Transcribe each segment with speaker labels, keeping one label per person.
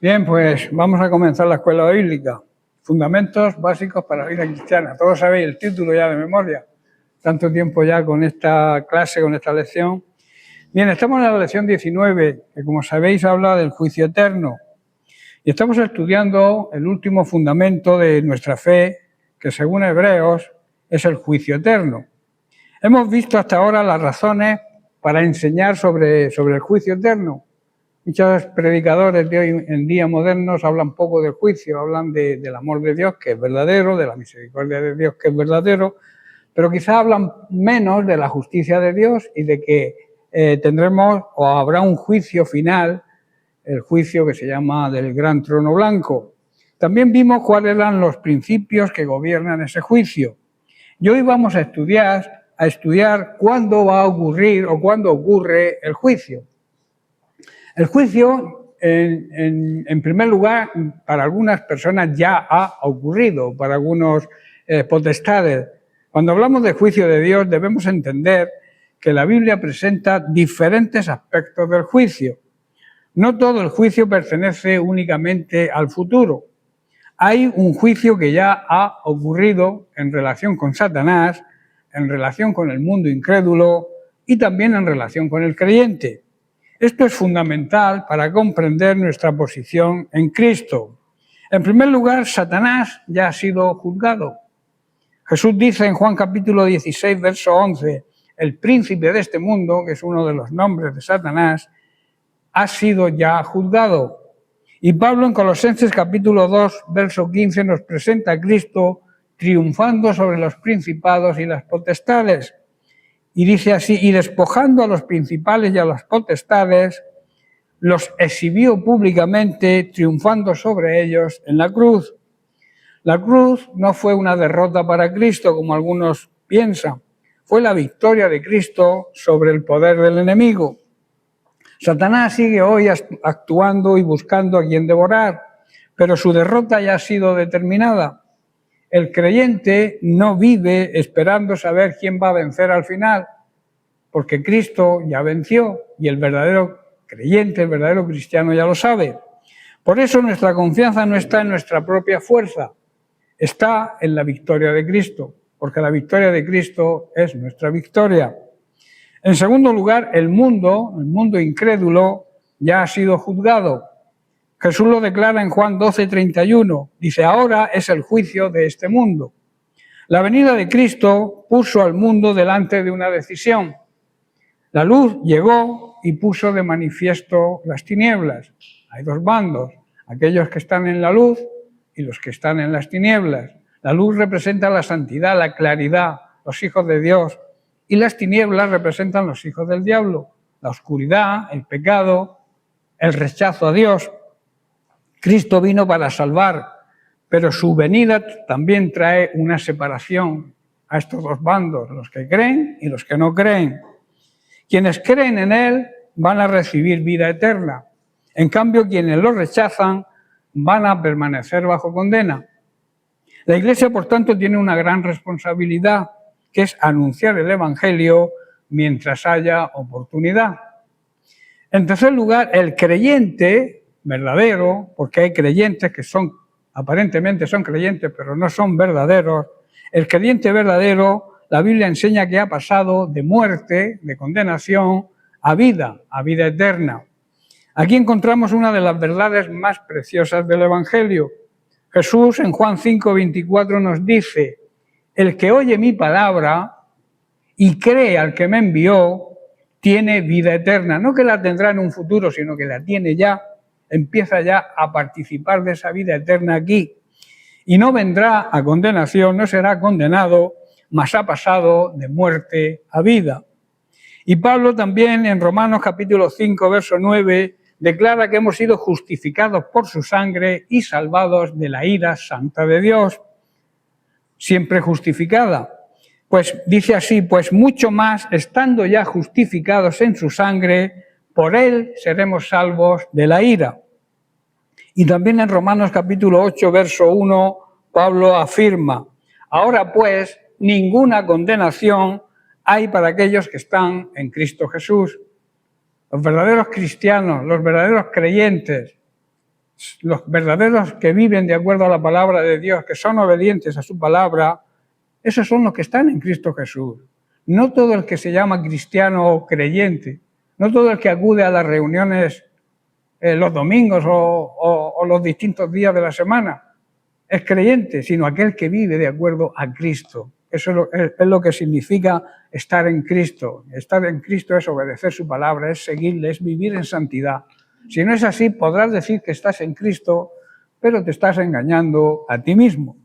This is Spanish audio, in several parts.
Speaker 1: Bien, pues vamos a comenzar la escuela bíblica. Fundamentos básicos para la vida cristiana. Todos sabéis el título ya de memoria. Tanto tiempo ya con esta clase, con esta lección. Bien, estamos en la lección 19, que como sabéis habla del juicio eterno. Y estamos estudiando el último fundamento de nuestra fe, que según Hebreos es el juicio eterno. Hemos visto hasta ahora las razones para enseñar sobre el juicio eterno. Muchos predicadores de hoy en día modernos hablan poco del juicio, hablan del amor de Dios, que es verdadero, de la misericordia de Dios, que es verdadero, pero quizás hablan menos de la justicia de Dios y de que tendremos o habrá un juicio final, el juicio que se llama del gran trono blanco. También vimos cuáles eran los principios que gobiernan ese juicio. Y hoy vamos a estudiar cuándo va a ocurrir o cuándo ocurre el juicio. El juicio, en primer lugar, para algunas personas ya ha ocurrido, para algunos potestades. Cuando hablamos de juicio de Dios, debemos entender que la Biblia presenta diferentes aspectos del juicio. No todo el juicio pertenece únicamente al futuro. Hay un juicio que ya ha ocurrido en relación con Satanás, en relación con el mundo incrédulo y también en relación con el creyente. Esto es fundamental para comprender nuestra posición en Cristo. En primer lugar, Satanás ya ha sido juzgado. Jesús dice en Juan capítulo 16, verso 11, el príncipe de este mundo, que es uno de los nombres de Satanás, ha sido ya juzgado. Y Pablo en Colosenses capítulo 2, verso 15 nos presenta a Cristo triunfando sobre los principados y las potestades. Y dice así, y despojando a los principales y a las potestades, los exhibió públicamente, triunfando sobre ellos en la cruz. La cruz no fue una derrota para Cristo, como algunos piensan, fue la victoria de Cristo sobre el poder del enemigo. Satanás sigue hoy actuando y buscando a quien devorar, pero su derrota ya ha sido determinada. El creyente no vive esperando saber quién va a vencer al final, porque Cristo ya venció y el verdadero creyente, el verdadero cristiano ya lo sabe. Por eso nuestra confianza no está en nuestra propia fuerza, está en la victoria de Cristo, porque la victoria de Cristo es nuestra victoria. En segundo lugar, el mundo incrédulo ya ha sido juzgado. Jesús lo declara en Juan 12:31. Dice, ahora es el juicio de este mundo. La venida de Cristo puso al mundo delante de una decisión. La luz llegó y puso de manifiesto las tinieblas. Hay dos bandos, aquellos que están en la luz y los que están en las tinieblas. La luz representa la santidad, la claridad, los hijos de Dios, y las tinieblas representan los hijos del diablo, la oscuridad, el pecado, el rechazo a Dios. Cristo vino para salvar, pero su venida también trae una separación a estos dos bandos, los que creen y los que no creen. Quienes creen en Él van a recibir vida eterna. En cambio, quienes lo rechazan van a permanecer bajo condena. La Iglesia, por tanto, tiene una gran responsabilidad, que es anunciar el Evangelio mientras haya oportunidad. En tercer lugar, el creyente verdadero, porque hay creyentes que aparentemente son creyentes, pero no son verdaderos. El creyente verdadero, la Biblia enseña que ha pasado de muerte, de condenación, a vida eterna. Aquí encontramos una de las verdades más preciosas del Evangelio. Jesús en Juan 5:24 nos dice, el que oye mi palabra y cree al que me envió, tiene vida eterna. No que la tendrá en un futuro, sino que la tiene ya. Empieza ya a participar de esa vida eterna aquí. Y no vendrá a condenación, no será condenado, mas ha pasado de muerte a vida. Y Pablo también en Romanos capítulo 5, verso 9, declara que hemos sido justificados por su sangre y salvados de la ira santa de Dios, siempre justificada. Pues dice así, pues mucho más, estando ya justificados en su sangre, por él seremos salvos de la ira. Y también en Romanos capítulo 8, verso 1, Pablo afirma, ahora pues ninguna condenación hay para aquellos que están en Cristo Jesús. Los verdaderos cristianos, los verdaderos creyentes, Los verdaderos que viven de acuerdo a la palabra de Dios, que son obedientes a su palabra, esos son los que están en Cristo Jesús. No todo el que se llama cristiano o creyente, no todo el que acude a las reuniones los domingos o los distintos días de la semana es creyente, sino aquel que vive de acuerdo a Cristo. Eso es lo que significa estar en Cristo. Estar en Cristo es obedecer su palabra, es seguirle, es vivir en santidad. Si no es así, podrás decir que estás en Cristo, pero te estás engañando a ti mismo.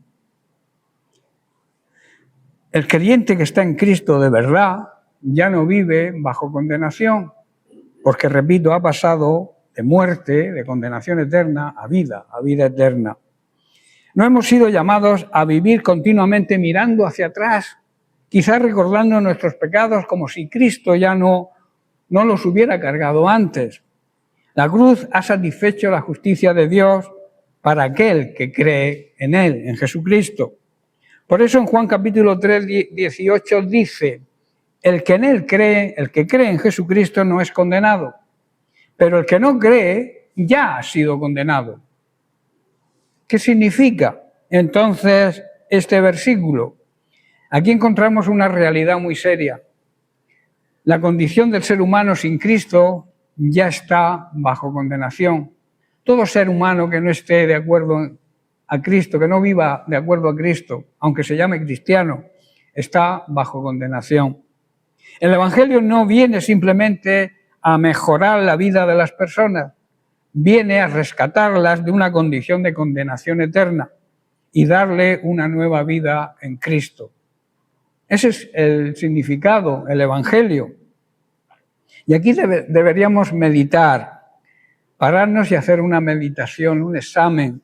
Speaker 1: El creyente que está en Cristo de verdad ya no vive bajo condenación, porque, repito, ha pasado de muerte, de condenación eterna, a vida eterna. No hemos sido llamados a vivir continuamente mirando hacia atrás, quizás recordando nuestros pecados como si Cristo ya no los hubiera cargado antes. La cruz ha satisfecho la justicia de Dios para aquel que cree en Él, en Jesucristo. Por eso en Juan capítulo 3, 18 dice, el que en Él cree, el que cree en Jesucristo no es condenado, pero el que no cree ya ha sido condenado. ¿Qué significa entonces este versículo? Aquí encontramos una realidad muy seria. La condición del ser humano sin Cristo ya está bajo condenación. Todo ser humano que no esté de acuerdo a Cristo, que no viva de acuerdo a Cristo, aunque se llame cristiano, está bajo condenación. El Evangelio no viene simplemente a mejorar la vida de las personas, viene a rescatarlas de una condición de condenación eterna y darle una nueva vida en Cristo. Ese es el significado, el Evangelio. Y aquí deberíamos meditar, pararnos y hacer una meditación, un examen,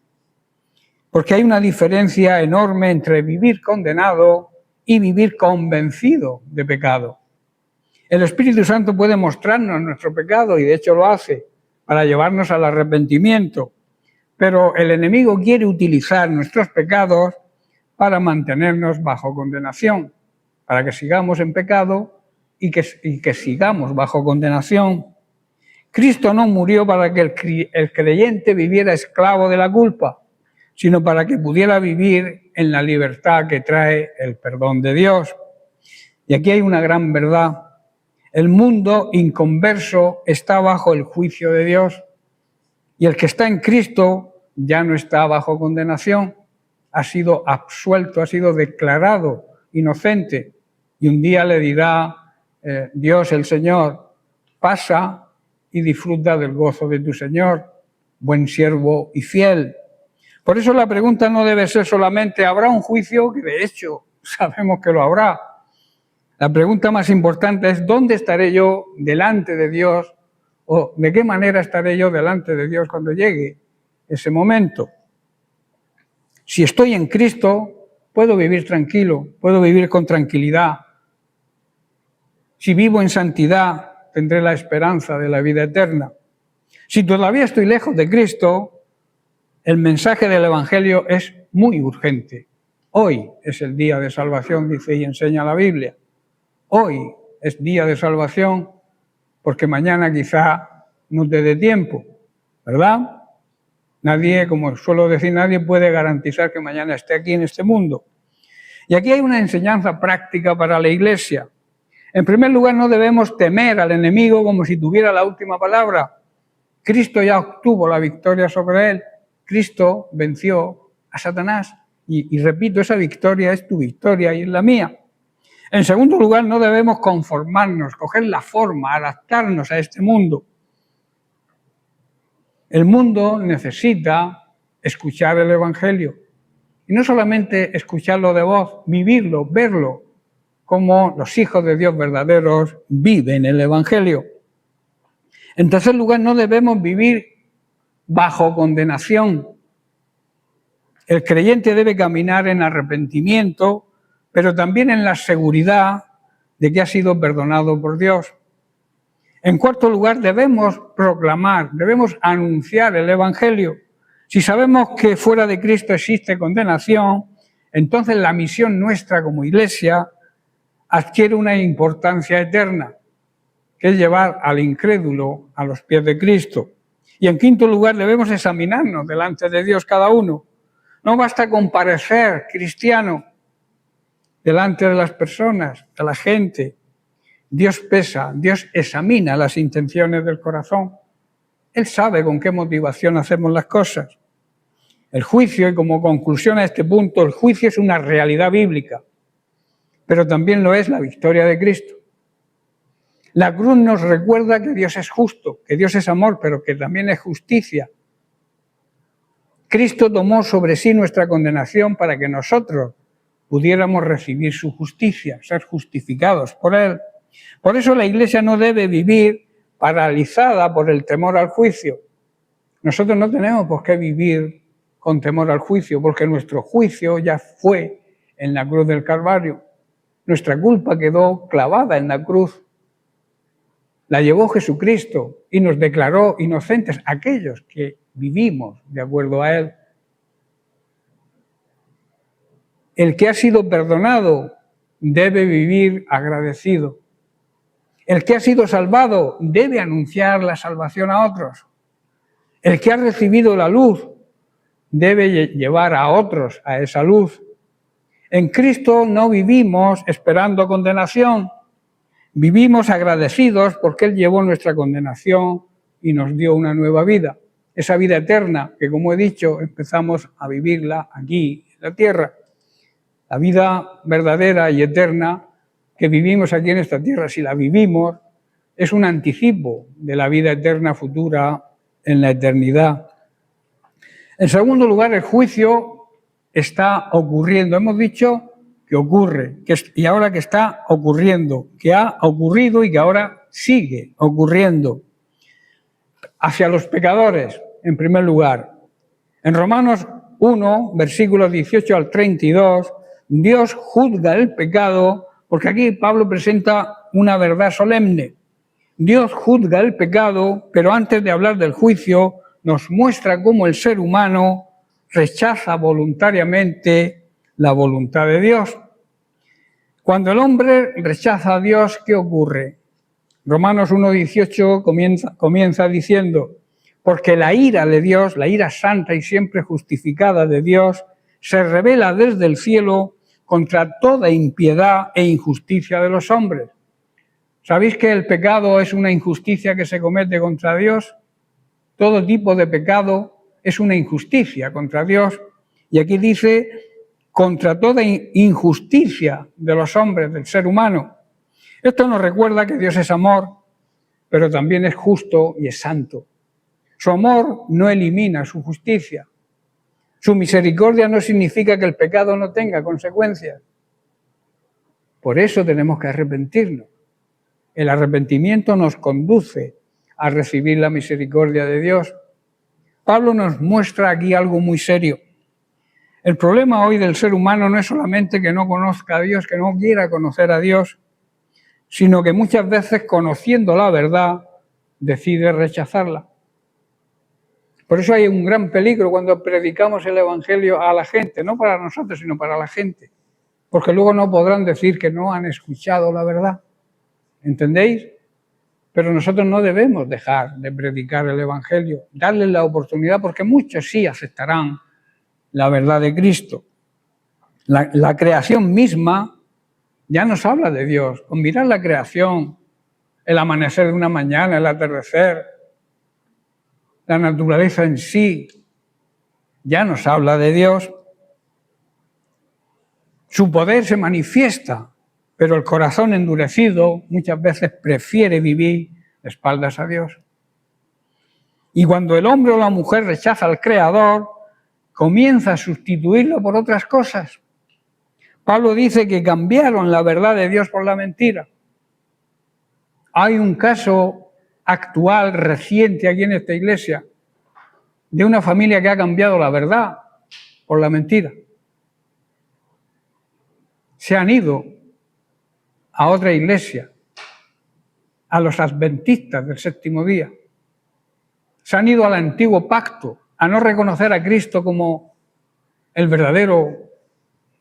Speaker 1: porque hay una diferencia enorme entre vivir condenado y vivir convencido de pecado. El Espíritu Santo puede mostrarnos nuestro pecado y de hecho lo hace para llevarnos al arrepentimiento, pero el enemigo quiere utilizar nuestros pecados para mantenernos bajo condenación, para que sigamos en pecado y que sigamos bajo condenación. Cristo no murió para que el creyente viviera esclavo de la culpa, sino para que pudiera vivir en la libertad que trae el perdón de Dios. Y aquí hay una gran verdad. El mundo inconverso está bajo el juicio de Dios y el que está en Cristo ya no está bajo condenación, ha sido absuelto, ha sido declarado inocente y un día le dirá Dios el Señor, pasa y disfruta del gozo de tu Señor, buen siervo y fiel. Por eso la pregunta no debe ser solamente ¿habrá un juicio? Que de hecho sabemos que lo habrá. La pregunta más importante es ¿dónde estaré yo delante de Dios? ¿O de qué manera estaré yo delante de Dios cuando llegue ese momento? Si estoy en Cristo, puedo vivir tranquilo, puedo vivir con tranquilidad. Si vivo en santidad, tendré la esperanza de la vida eterna. Si todavía estoy lejos de Cristo, el mensaje del Evangelio es muy urgente. Hoy es el día de salvación, dice y enseña la Biblia. Hoy es día de salvación porque mañana quizá no te dé tiempo, ¿verdad? Nadie, como suelo decir, nadie puede garantizar que mañana esté aquí en este mundo. Y aquí hay una enseñanza práctica para la Iglesia. En primer lugar, no debemos temer al enemigo como si tuviera la última palabra. Cristo ya obtuvo la victoria sobre él. Cristo venció a Satanás. Y repito, esa victoria es tu victoria y es la mía. En segundo lugar, no debemos conformarnos, coger la forma, adaptarnos a este mundo. El mundo necesita escuchar el Evangelio. Y no solamente escucharlo de voz, vivirlo, verlo, como los hijos de Dios verdaderos viven el Evangelio. En tercer lugar, no debemos vivir bajo condenación. El creyente debe caminar en arrepentimiento, pero también en la seguridad de que ha sido perdonado por Dios. En cuarto lugar, debemos proclamar, debemos anunciar el Evangelio. Si sabemos que fuera de Cristo existe condenación, entonces la misión nuestra como Iglesia adquiere una importancia eterna, que es llevar al incrédulo a los pies de Cristo. Y en quinto lugar, debemos examinarnos delante de Dios cada uno. No basta con parecer cristiano delante de las personas, de la gente. Dios pesa, Dios examina las intenciones del corazón. Él sabe con qué motivación hacemos las cosas. El juicio, y como conclusión a este punto, el juicio es una realidad bíblica, pero también lo es la victoria de Cristo. La cruz nos recuerda que Dios es justo, que Dios es amor, pero que también es justicia. Cristo tomó sobre sí nuestra condenación para que nosotros pudiéramos recibir su justicia, ser justificados por Él. Por eso la Iglesia no debe vivir paralizada por el temor al juicio. Nosotros no tenemos por qué vivir con temor al juicio, porque nuestro juicio ya fue en la cruz del Calvario. Nuestra culpa quedó clavada en la cruz. La llevó Jesucristo y nos declaró inocentes aquellos que vivimos de acuerdo a Él. El que ha sido perdonado debe vivir agradecido. El que ha sido salvado debe anunciar la salvación a otros. El que ha recibido la luz debe llevar a otros a esa luz. En Cristo no vivimos esperando condenación. Vivimos agradecidos porque Él llevó nuestra condenación y nos dio una nueva vida. Esa vida eterna que, como he dicho, empezamos a vivirla aquí en la tierra. La vida verdadera y eterna que vivimos aquí en esta tierra, si la vivimos, es un anticipo de la vida eterna futura en la eternidad. En segundo lugar, el juicio está ocurriendo. Hemos dicho que ocurre, y ahora que está ocurriendo, que ha ocurrido y que ahora sigue ocurriendo. Hacia los pecadores, en primer lugar. En Romanos 1, versículos 18 al 32, Dios juzga el pecado, porque aquí Pablo presenta una verdad solemne. Dios juzga el pecado, pero antes de hablar del juicio, nos muestra cómo el ser humano rechaza voluntariamente la voluntad de Dios. Cuando el hombre rechaza a Dios, ¿qué ocurre? Romanos 1:18 comienza diciendo: porque la ira de Dios, la ira santa y siempre justificada de Dios, se revela desde el cielo contra toda impiedad e injusticia de los hombres. ¿Sabéis que el pecado es una injusticia que se comete contra Dios? Todo tipo de pecado es una injusticia contra Dios. Y aquí dice, contra toda injusticia de los hombres, del ser humano. Esto nos recuerda que Dios es amor, pero también es justo y es santo. Su amor no elimina su justicia. Su misericordia no significa que el pecado no tenga consecuencias. Por eso tenemos que arrepentirnos. El arrepentimiento nos conduce a recibir la misericordia de Dios. Pablo nos muestra aquí algo muy serio. El problema hoy del ser humano no es solamente que no conozca a Dios, que no quiera conocer a Dios, sino que muchas veces, conociendo la verdad, decide rechazarla. Por eso hay un gran peligro cuando predicamos el Evangelio a la gente, no para nosotros, sino para la gente, porque luego no podrán decir que no han escuchado la verdad. ¿Entendéis? Pero nosotros no debemos dejar de predicar el Evangelio, darles la oportunidad, porque muchos sí aceptarán la verdad de Cristo. La creación misma ya nos habla de Dios. Con mirar la creación, el amanecer de una mañana, el atardecer, la naturaleza en sí, ya nos habla de Dios. Su poder se manifiesta, pero el corazón endurecido muchas veces prefiere vivir de espaldas a Dios. Y cuando el hombre o la mujer rechaza al Creador, comienza a sustituirlo por otras cosas. Pablo dice que cambiaron la verdad de Dios por la mentira. Hay un caso actual, reciente, aquí en esta iglesia, de una familia que ha cambiado la verdad por la mentira. Se han ido a otra iglesia, a los adventistas del séptimo día. Se han ido al antiguo pacto, a no reconocer a Cristo como el verdadero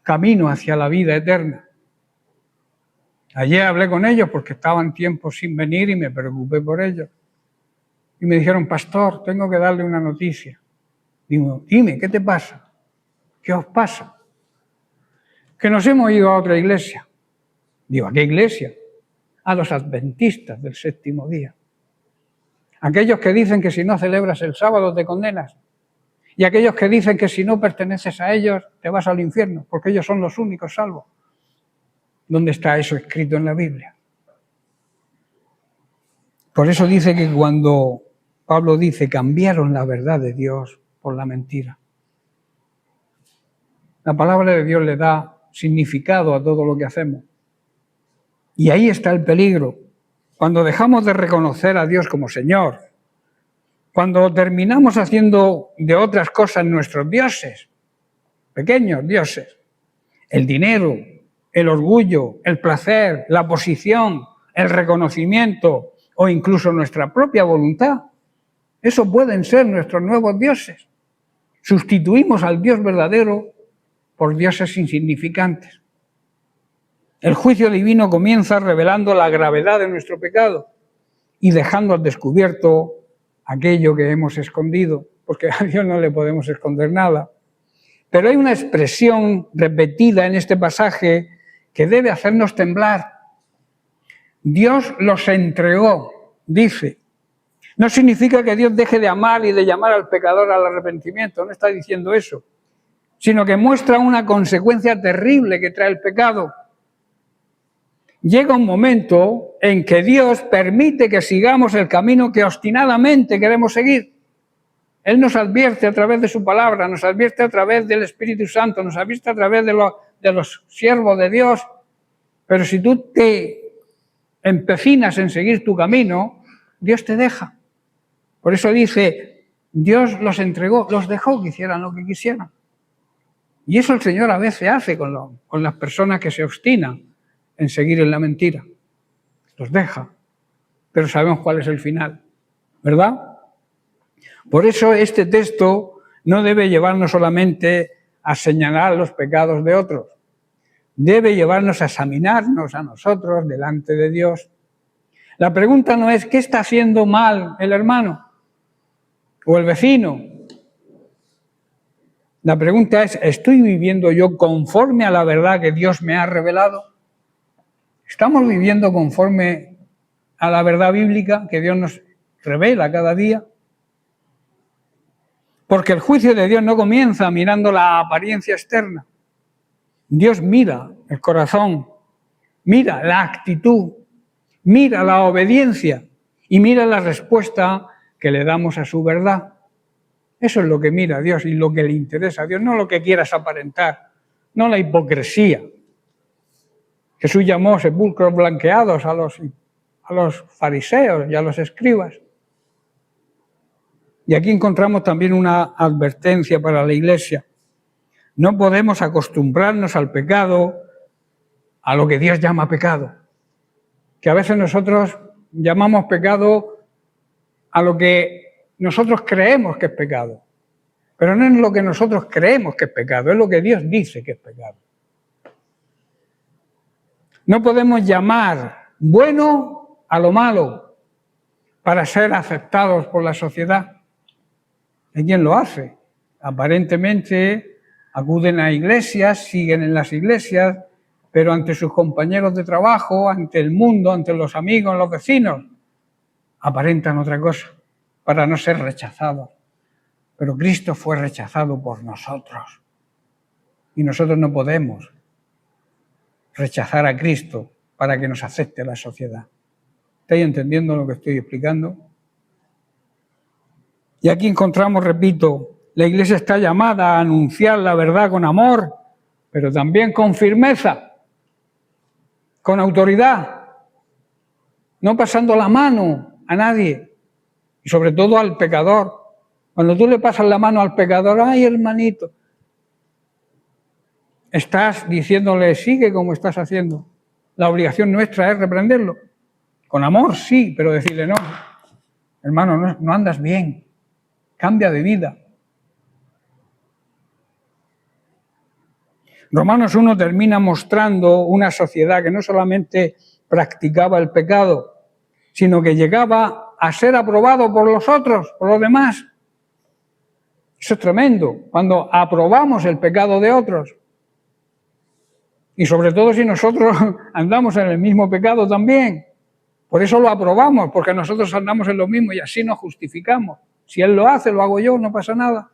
Speaker 1: camino hacia la vida eterna. Ayer hablé con ellos porque estaban tiempo sin venir y me preocupé por ellos. y me dijeron, pastor, tengo que darle una noticia. Digo, dime, ¿qué te pasa? ¿Qué os pasa? Que nos hemos ido a otra iglesia. Digo, ¿a qué iglesia? A los adventistas del séptimo día. Aquellos que dicen que si no celebras el sábado te condenas. Y aquellos que dicen que si no perteneces a ellos te vas al infierno, porque ellos son los únicos salvos. ¿Dónde está eso escrito en la Biblia? Por eso dice que cuando Pablo dice cambiaron la verdad de Dios por la mentira. La palabra de Dios le da significado a todo lo que hacemos. Y ahí está el peligro. Cuando dejamos de reconocer a Dios como Señor, cuando terminamos haciendo de otras cosas nuestros dioses, pequeños dioses, el dinero, el orgullo, el placer, la posición, el reconocimiento o incluso nuestra propia voluntad, eso pueden ser nuestros nuevos dioses. Sustituimos al Dios verdadero por dioses insignificantes. El juicio divino comienza revelando la gravedad de nuestro pecado y dejando al descubierto aquello que hemos escondido, porque a Dios no le podemos esconder nada. Pero hay una expresión repetida en este pasaje que debe hacernos temblar. Dios los entregó, dice. No significa que Dios deje de amar y de llamar al pecador al arrepentimiento, no está diciendo eso, sino que muestra una consecuencia terrible que trae el pecado. Llega un momento en que Dios permite que sigamos el camino que obstinadamente queremos seguir. Él nos advierte a través de su palabra, nos advierte a través del Espíritu Santo, nos advierte a través de los siervos de Dios. Pero si tú te empecinas en seguir tu camino, Dios te deja. Por eso dice, Dios los entregó, los dejó que hicieran lo que quisieran. Y eso el Señor a veces hace con las personas que se obstinan en seguir en la mentira. Los deja, pero sabemos cuál es el final, ¿verdad? Por eso este texto no debe llevarnos solamente a señalar los pecados de otros, debe llevarnos a examinarnos a nosotros delante de Dios. La pregunta no es ¿qué está haciendo mal el hermano o el vecino? La pregunta es ¿estoy viviendo yo conforme a la verdad que Dios me ha revelado? ¿Estamos viviendo conforme a la verdad bíblica que Dios nos revela cada día? Porque el juicio de Dios no comienza mirando la apariencia externa. Dios mira el corazón, mira la actitud, mira la obediencia y mira la respuesta que le damos a su verdad. Eso es lo que mira a Dios y lo que le interesa a Dios, no lo que quieras aparentar, no la hipocresía. Jesús llamó sepulcros blanqueados a los fariseos y a los escribas. Y aquí encontramos también una advertencia para la Iglesia. No podemos acostumbrarnos al pecado, a lo que Dios llama pecado. Que a veces nosotros llamamos pecado a lo que nosotros creemos que es pecado. Pero no es lo que nosotros creemos que es pecado, es lo que Dios dice que es pecado. No podemos llamar bueno a lo malo para ser aceptados por la sociedad. Hay quien lo hace. Aparentemente acuden a iglesias, siguen en las iglesias, pero ante sus compañeros de trabajo, ante el mundo, ante los amigos, los vecinos, aparentan otra cosa para no ser rechazados. Pero Cristo fue rechazado por nosotros y nosotros no podemos rechazar a Cristo para que nos acepte la sociedad. ¿Estáis entendiendo lo que estoy explicando? Y aquí encontramos, repito, la Iglesia está llamada a anunciar la verdad con amor, pero también con firmeza, con autoridad, no pasando la mano a nadie, y sobre todo al pecador. Cuando tú le pasas la mano al pecador, ¡ay, hermanito! Estás diciéndole, sigue como estás haciendo. La obligación nuestra es reprenderlo. Con amor, sí, pero decirle, no, hermano, no andas bien. Cambia de vida. Romanos 1 termina mostrando una sociedad que no solamente practicaba el pecado, sino que llegaba a ser aprobado por los otros, por los demás. Eso es tremendo, cuando aprobamos el pecado de otros. Y sobre todo si nosotros andamos en el mismo pecado también. Por eso lo aprobamos, porque nosotros andamos en lo mismo y así nos justificamos. Si Él lo hace, lo hago yo, no pasa nada.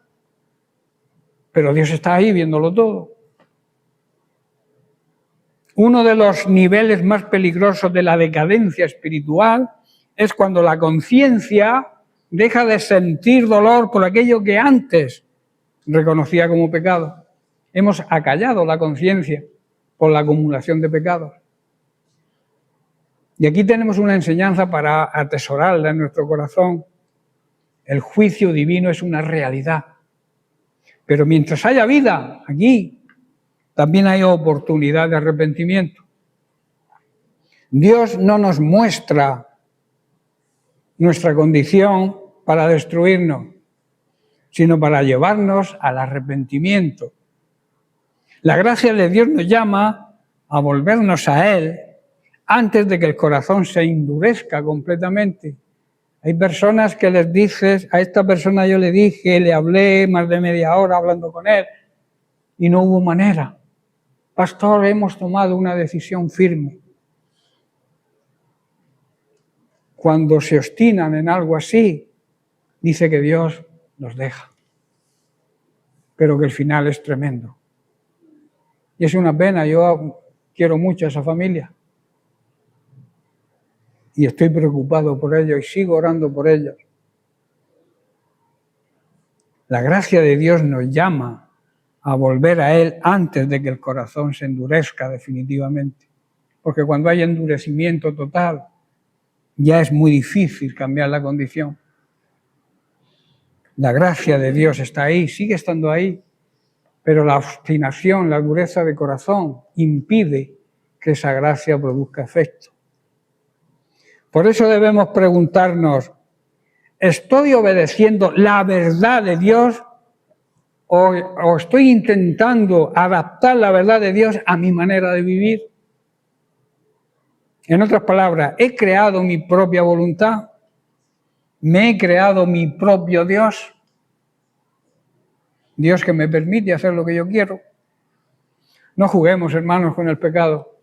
Speaker 1: Pero Dios está ahí viéndolo todo. Uno de los niveles más peligrosos de la decadencia espiritual es cuando la conciencia deja de sentir dolor por aquello que antes reconocía como pecado. Hemos acallado la conciencia por la acumulación de pecados. Y aquí tenemos una enseñanza para atesorarla en nuestro corazón. El juicio divino es una realidad. Pero mientras haya vida aquí, también hay oportunidad de arrepentimiento. Dios no nos muestra nuestra condición para destruirnos, sino para llevarnos al arrepentimiento. La gracia de Dios nos llama a volvernos a Él antes de que el corazón se endurezca completamente. Hay personas que les dices, a esta persona yo le dije, le hablé más de media hora hablando con él y no hubo manera. Pastor, hemos tomado una decisión firme. Cuando se obstinan en algo así, dice que Dios los deja, pero que el final es tremendo. Y es una pena, yo quiero mucho a esa familia. Y estoy preocupado por ellos y sigo orando por ellos. La gracia de Dios nos llama a volver a Él antes de que el corazón se endurezca definitivamente. Porque cuando hay endurecimiento total, ya es muy difícil cambiar la condición. La gracia de Dios está ahí, sigue estando ahí, pero la obstinación, la dureza de corazón impide que esa gracia produzca efecto. Por eso debemos preguntarnos, ¿estoy obedeciendo la verdad de Dios o estoy intentando adaptar la verdad de Dios a mi manera de vivir? En otras palabras, ¿he creado mi propia voluntad? ¿Me he creado mi propio Dios? Dios que me permite hacer lo que yo quiero. No juguemos, hermanos, con el pecado.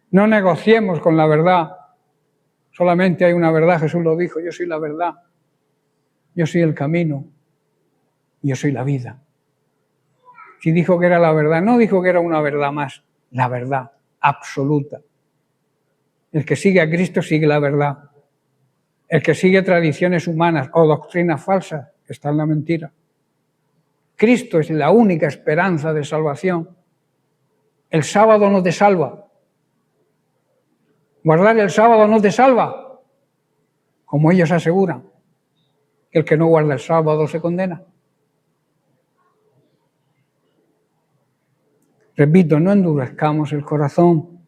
Speaker 1: No negociemos con la verdad. Solamente hay una verdad, Jesús lo dijo, yo soy la verdad, yo soy el camino, yo soy la vida. Si dijo que era la verdad, no dijo que era una verdad más, la verdad absoluta. El que sigue a Cristo sigue la verdad. El que sigue tradiciones humanas o doctrinas falsas está en la mentira. Cristo es la única esperanza de salvación. El sábado no te salva. Guardar el sábado no te salva, como ellos aseguran. El que no guarda el sábado se condena. Repito, no endurezcamos el corazón,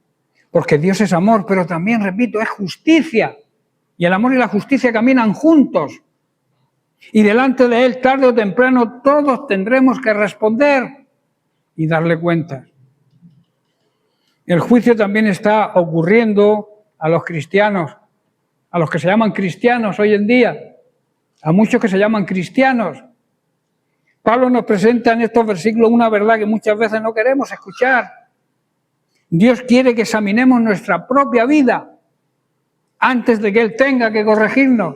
Speaker 1: porque Dios es amor, pero también, repito, es justicia. Y el amor y la justicia caminan juntos. Y delante de Él, tarde o temprano, todos tendremos que responder y darle cuentas. El juicio también está ocurriendo a los cristianos, a los que se llaman cristianos hoy en día, a muchos que se llaman cristianos. Pablo nos presenta en estos versículos una verdad que muchas veces no queremos escuchar. Dios quiere que examinemos nuestra propia vida antes de que Él tenga que corregirnos,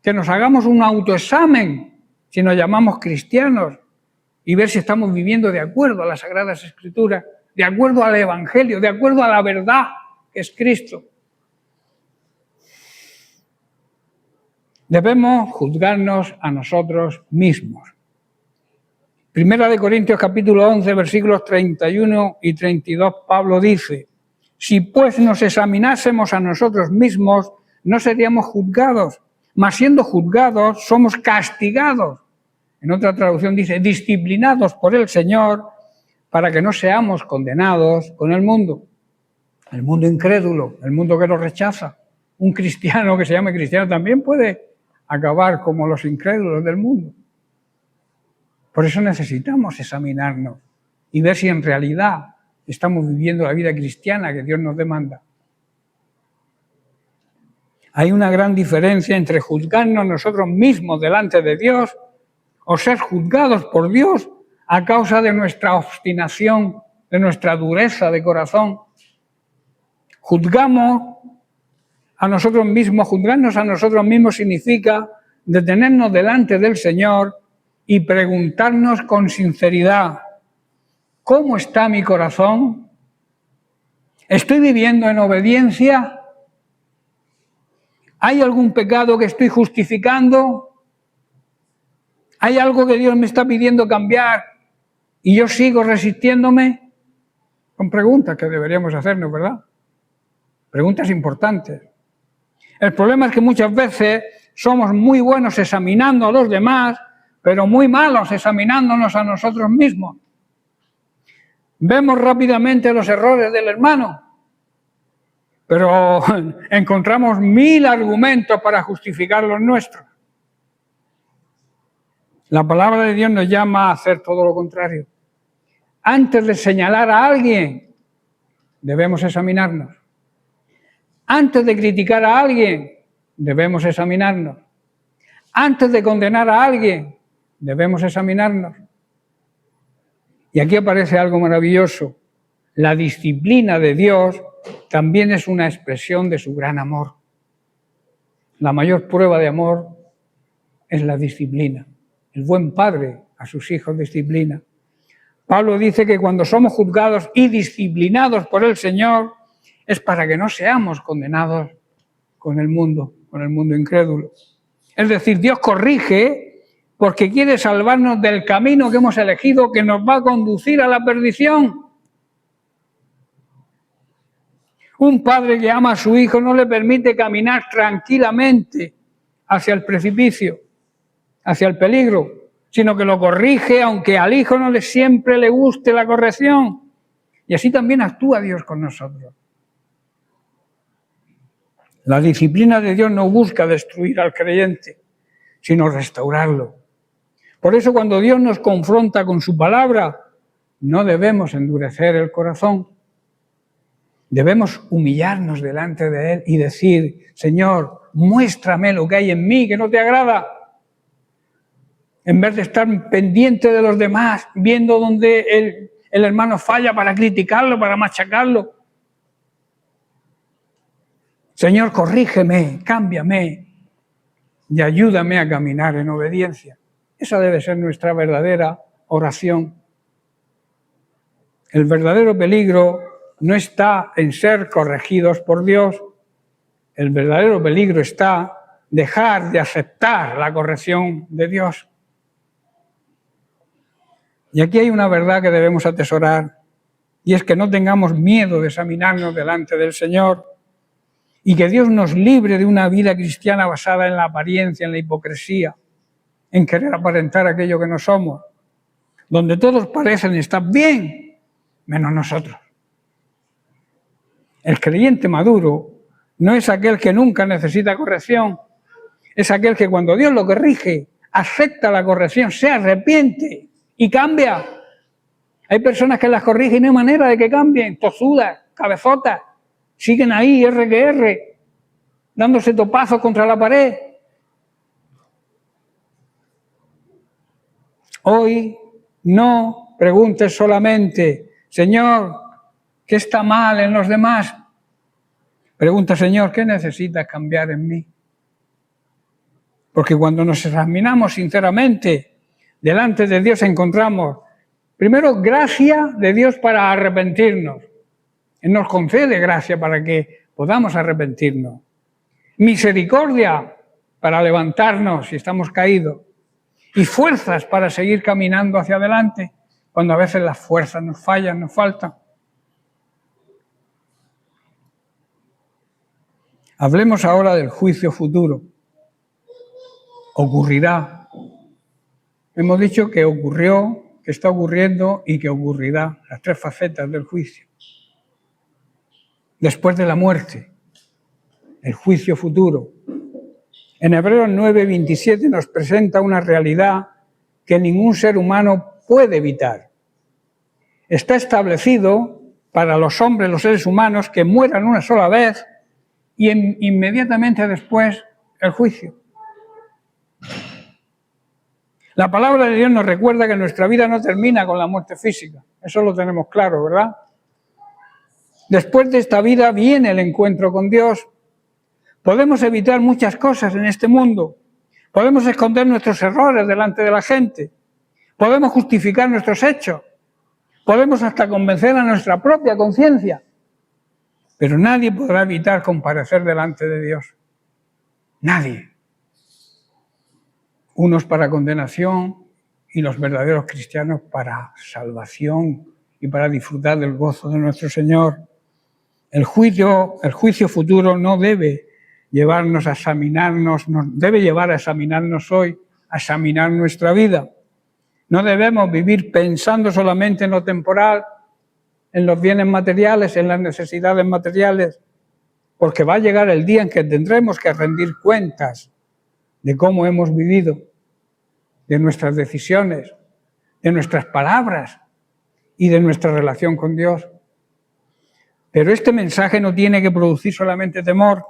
Speaker 1: que nos hagamos un autoexamen si nos llamamos cristianos y ver si estamos viviendo de acuerdo a las Sagradas Escrituras, de acuerdo al Evangelio, de acuerdo a la verdad que es Cristo. Debemos juzgarnos a nosotros mismos. Primera de Corintios capítulo 11, versículos 31 y 32, Pablo dice, si pues nos examinásemos a nosotros mismos, no seríamos juzgados, mas siendo juzgados somos castigados. En otra traducción dice, disciplinados por el Señor, para que no seamos condenados con el mundo incrédulo, el mundo que nos rechaza. Un cristiano que se llame cristiano también puede acabar como los incrédulos del mundo. Por eso necesitamos examinarnos y ver si en realidad estamos viviendo la vida cristiana que Dios nos demanda. Hay una gran diferencia entre juzgarnos nosotros mismos delante de Dios o ser juzgados por Dios a causa de nuestra obstinación, de nuestra dureza de corazón. Juzgamos a nosotros mismos, juzgarnos a nosotros mismos significa detenernos delante del Señor y preguntarnos con sinceridad, ¿cómo está mi corazón? ¿Estoy viviendo en obediencia? ¿Hay algún pecado que estoy justificando? ¿Hay algo que Dios me está pidiendo cambiar y yo sigo resistiéndome? Son preguntas que deberíamos hacernos, ¿verdad? Preguntas importantes. El problema es que muchas veces somos muy buenos examinando a los demás, pero muy malos examinándonos a nosotros mismos. Vemos rápidamente los errores del hermano, pero encontramos 1000 argumentos para justificar los nuestros. La palabra de Dios nos llama a hacer todo lo contrario. Antes de señalar a alguien, debemos examinarnos. Antes de criticar a alguien, debemos examinarnos. Antes de condenar a alguien, debemos examinarnos. Y aquí aparece algo maravilloso. La disciplina de Dios también es una expresión de su gran amor. La mayor prueba de amor es la disciplina. El buen padre a sus hijos disciplina. Pablo dice que cuando somos juzgados y disciplinados por el Señor, es para que no seamos condenados con el mundo incrédulo. Es decir, Dios corrige porque quiere salvarnos del camino que hemos elegido que nos va a conducir a la perdición. Un padre que ama a su hijo no le permite caminar tranquilamente hacia el precipicio, hacia el peligro, sino que lo corrige aunque al hijo no siempre le guste la corrección. Y así también actúa Dios con nosotros. La disciplina de Dios no busca destruir al creyente, sino restaurarlo. Por eso cuando Dios nos confronta con su palabra, no debemos endurecer el corazón. Debemos humillarnos delante de Él y decir, Señor, muéstrame lo que hay en mí que no te agrada. En vez de estar pendiente de los demás, viendo dónde el hermano falla para criticarlo, para machacarlo. Señor, corrígeme, cámbiame y ayúdame a caminar en obediencia. Esa debe ser nuestra verdadera oración. El verdadero peligro no está en ser corregidos por Dios. El verdadero peligro está en dejar de aceptar la corrección de Dios. Y aquí hay una verdad que debemos atesorar, y es que no tengamos miedo de examinarnos delante del Señor y que Dios nos libre de una vida cristiana basada en la apariencia, en la hipocresía, en querer aparentar aquello que no somos, donde todos parecen estar bien, menos nosotros. El creyente maduro no es aquel que nunca necesita corrección, es aquel que cuando Dios lo corrige, acepta la corrección, se arrepiente y cambia. Hay personas que las corrigen y no hay manera de que cambien, tosudas, cabezotas, siguen ahí, R que R, dándose topazos contra la pared. Hoy no preguntes solamente, Señor, ¿qué está mal en los demás? Pregunta, Señor, ¿qué necesitas cambiar en mí? Porque cuando nos examinamos sinceramente, delante de Dios encontramos, primero, gracia de Dios para arrepentirnos. Él nos concede gracia para que podamos arrepentirnos. Misericordia para levantarnos si estamos caídos. Y fuerzas para seguir caminando hacia adelante cuando a veces las fuerzas nos fallan, nos faltan. Hablemos ahora del juicio futuro. Ocurrirá. Hemos dicho que ocurrió, que está ocurriendo y que ocurrirá. Las tres facetas del juicio. Después de la muerte, el juicio futuro. En Hebreos 9:27 nos presenta una realidad que ningún ser humano puede evitar. Está establecido para los hombres, los seres humanos, que mueran una sola vez y inmediatamente después el juicio. La palabra de Dios nos recuerda que nuestra vida no termina con la muerte física. Eso lo tenemos claro, ¿verdad? Después de esta vida viene el encuentro con Dios. Podemos evitar muchas cosas en este mundo. Podemos esconder nuestros errores delante de la gente. Podemos justificar nuestros hechos. Podemos hasta convencer a nuestra propia conciencia. Pero nadie podrá evitar comparecer delante de Dios. Nadie. Unos para condenación y los verdaderos cristianos para salvación y para disfrutar del gozo de nuestro Señor. El juicio futuro no debe llevarnos a examinarnos, nos debe llevar a examinarnos hoy, a examinar nuestra vida. No debemos vivir pensando solamente en lo temporal, en los bienes materiales, en las necesidades materiales, porque va a llegar el día en que tendremos que rendir cuentas de cómo hemos vivido, de nuestras decisiones, de nuestras palabras y de nuestra relación con Dios. Pero este mensaje no tiene que producir solamente temor,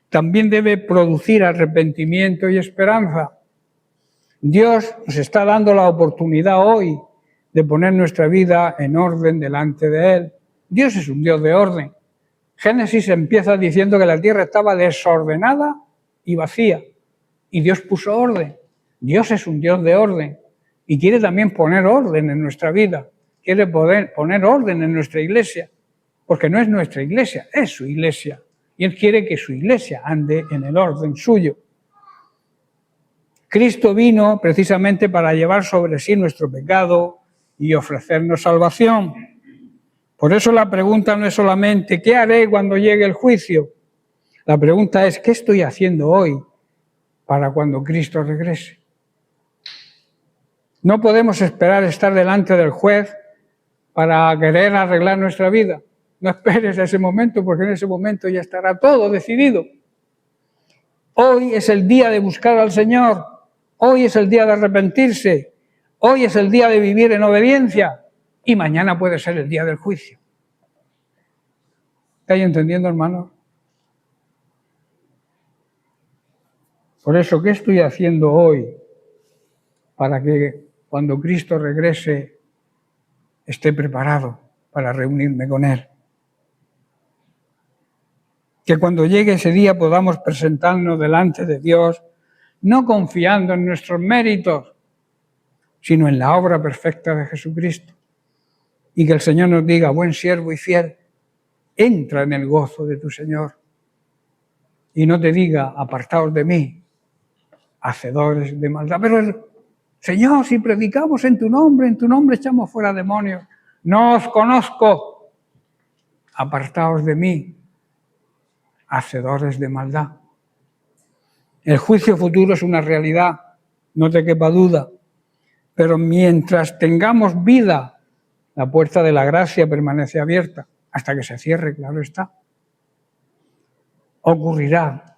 Speaker 1: también debe producir arrepentimiento y esperanza. Dios nos está dando la oportunidad hoy de poner nuestra vida en orden delante de Él. Dios es un Dios de orden. Génesis empieza diciendo que la tierra estaba desordenada y vacía, y Dios puso orden. Dios es un Dios de orden y quiere también poner orden en nuestra vida, quiere poner orden en nuestra iglesia, porque no es nuestra iglesia, es su iglesia, y Él quiere que su iglesia ande en el orden suyo. Cristo vino precisamente para llevar sobre sí nuestro pecado y ofrecernos salvación. Por eso la pregunta no es solamente ¿qué haré cuando llegue el juicio? La pregunta es ¿qué estoy haciendo hoy para cuando Cristo regrese? No podemos esperar estar delante del juez para querer arreglar nuestra vida. No esperes a ese momento, porque en ese momento ya estará todo decidido. Hoy es el día de buscar al Señor. Hoy es el día de arrepentirse. Hoy es el día de vivir en obediencia. Y mañana puede ser el día del juicio. ¿Estáis entendiendo, hermanos? Por eso, ¿qué estoy haciendo hoy para que cuando Cristo regrese esté preparado para reunirme con Él? Que cuando llegue ese día podamos presentarnos delante de Dios, no confiando en nuestros méritos, sino en la obra perfecta de Jesucristo. Y que el Señor nos diga, buen siervo y fiel, entra en el gozo de tu Señor. Y no te diga, apartaos de mí, hacedores de maldad. Pero, Señor, si predicamos en tu nombre echamos fuera demonios. No os conozco, apartaos de mí, hacedores de maldad. El juicio futuro es una realidad, no te quepa duda. Pero mientras tengamos vida, la puerta de la gracia permanece abierta, hasta que se cierre, claro está. Ocurrirá,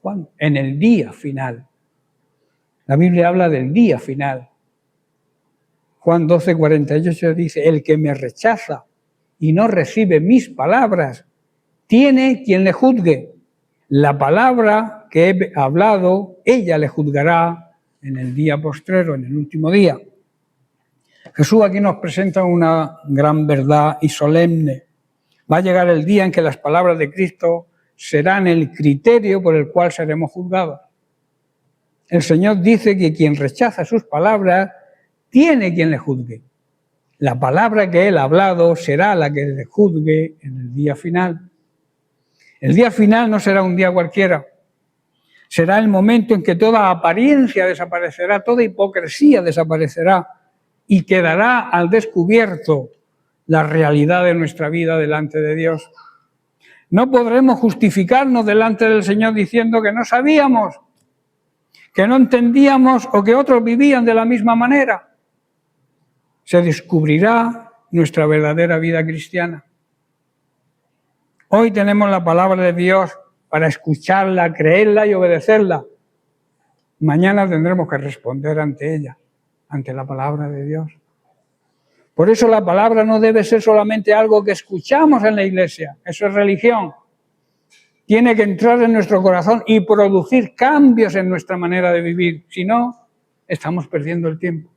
Speaker 1: ¿cuándo? En el día final. La Biblia habla del día final. Juan 12:48 dice, el que me rechaza y no recibe mis palabras, tiene quien le juzgue. La palabra que he hablado, ella le juzgará en el día postrero, en el último día. Jesús aquí nos presenta una gran verdad y solemne. Va a llegar el día en que las palabras de Cristo serán el criterio por el cual seremos juzgados. El Señor dice que quien rechaza sus palabras tiene quien le juzgue. La palabra que Él ha hablado será la que le juzgue en el día final. El día final no será un día cualquiera. Será el momento en que toda apariencia desaparecerá, toda hipocresía desaparecerá y quedará al descubierto la realidad de nuestra vida delante de Dios. No podremos justificarnos delante del Señor diciendo que no sabíamos, que no entendíamos o que otros vivían de la misma manera. Se descubrirá nuestra verdadera vida cristiana. Hoy tenemos la palabra de Dios para escucharla, creerla y obedecerla. Mañana tendremos que responder ante ella, ante la palabra de Dios. Por eso la palabra no debe ser solamente algo que escuchamos en la iglesia, eso es religión. tiene que entrar en nuestro corazón y producir cambios en nuestra manera de vivir. Si no, estamos perdiendo el tiempo.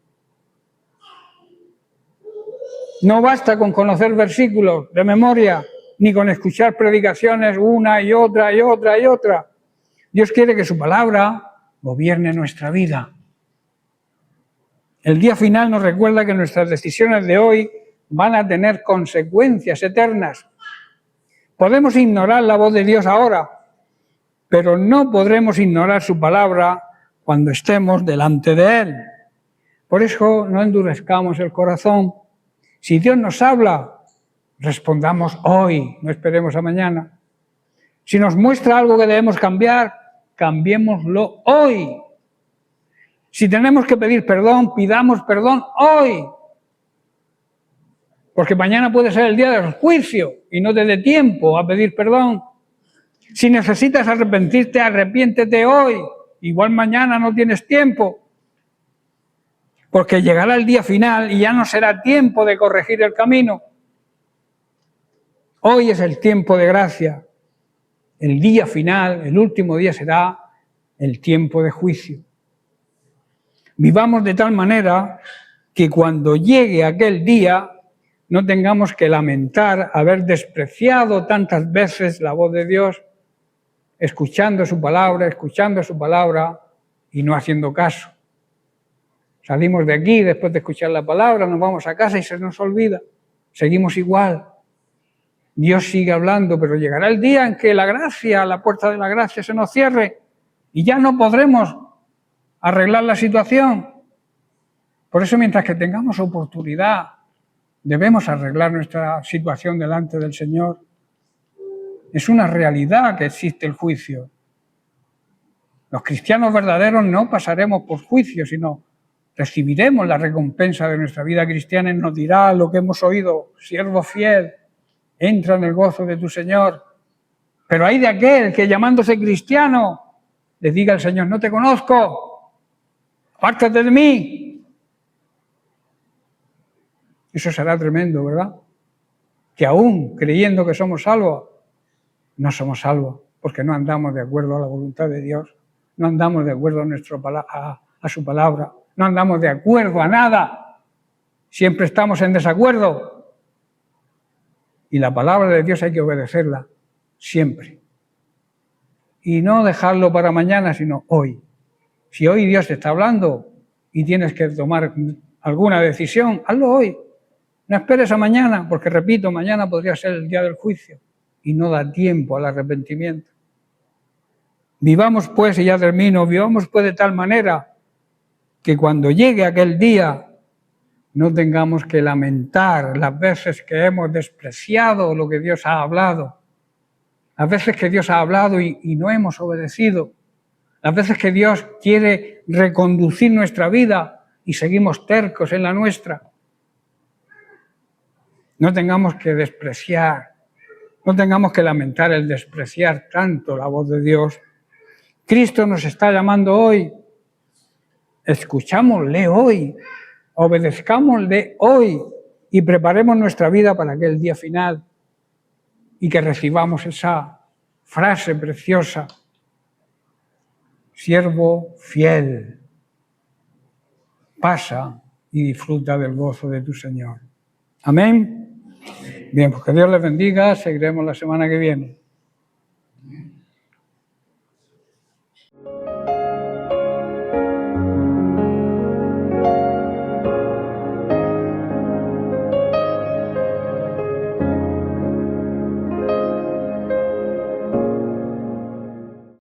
Speaker 1: No basta con conocer versículos de memoria, ni con escuchar predicaciones una y otra y otra y otra. Dios quiere que su palabra gobierne nuestra vida. El día final nos recuerda que nuestras decisiones de hoy van a tener consecuencias eternas. Podemos ignorar la voz de Dios ahora, pero no podremos ignorar su palabra cuando estemos delante de Él. Por eso no endurezcamos el corazón. Si Dios nos habla, respondamos hoy, no esperemos a mañana. Si nos muestra algo que debemos cambiar, cambiémoslo hoy. Si tenemos que pedir perdón, pidamos perdón hoy. Porque mañana puede ser el día del juicio y no te dé tiempo a pedir perdón. Si necesitas arrepentirte, arrepiéntete hoy. Igual mañana no tienes tiempo. Porque llegará el día final y ya no será tiempo de corregir el camino. Hoy es el tiempo de gracia. El día final, el último día será el tiempo de juicio. Vivamos de tal manera que cuando llegue aquel día no tengamos que lamentar haber despreciado tantas veces la voz de Dios, escuchando su palabra y no haciendo caso. Salimos de aquí después de escuchar la palabra, nos vamos a casa y se nos olvida. Seguimos igual. Dios sigue hablando, pero llegará el día en que la gracia, la puerta de la gracia se nos cierre y ya no podremos arreglar la situación. Por eso, mientras que tengamos oportunidad, debemos arreglar nuestra situación delante del Señor. Es una realidad que existe el juicio. Los cristianos verdaderos no pasaremos por juicio, sino recibiremos la recompensa de nuestra vida cristiana y nos dirá lo que hemos oído: siervo fiel, entra en el gozo de tu Señor. Pero hay de aquel que, llamándose cristiano, le diga al Señor: no te conozco, apártate de mí. Eso será tremendo, ¿verdad? Que aún creyendo que somos salvos, no somos salvos, porque no andamos de acuerdo a la voluntad de Dios, no andamos de acuerdo a su palabra, no andamos de acuerdo a nada, siempre estamos en desacuerdo. Y la palabra de Dios hay que obedecerla siempre. Y no dejarlo para mañana, sino hoy. Si hoy Dios te está hablando y tienes que tomar alguna decisión, hazlo hoy. No esperes a mañana, porque repito, mañana podría ser el día del juicio y no da tiempo al arrepentimiento. Vivamos pues, y ya termino, vivamos pues de tal manera que cuando llegue aquel día no tengamos que lamentar las veces que hemos despreciado lo que Dios ha hablado, las veces que Dios ha hablado y no hemos obedecido, las veces que Dios quiere reconducir nuestra vida y seguimos tercos en la nuestra. No tengamos que despreciar, no tengamos que lamentar el despreciar tanto la voz de Dios. Cristo nos está llamando hoy. Escuchámosle hoy, obedezcámosle hoy y preparemos nuestra vida para aquel día final y que recibamos esa frase preciosa: siervo fiel, pasa y disfruta del gozo de tu Señor. Amén. Bien, pues que Dios les bendiga, seguiremos la semana que viene.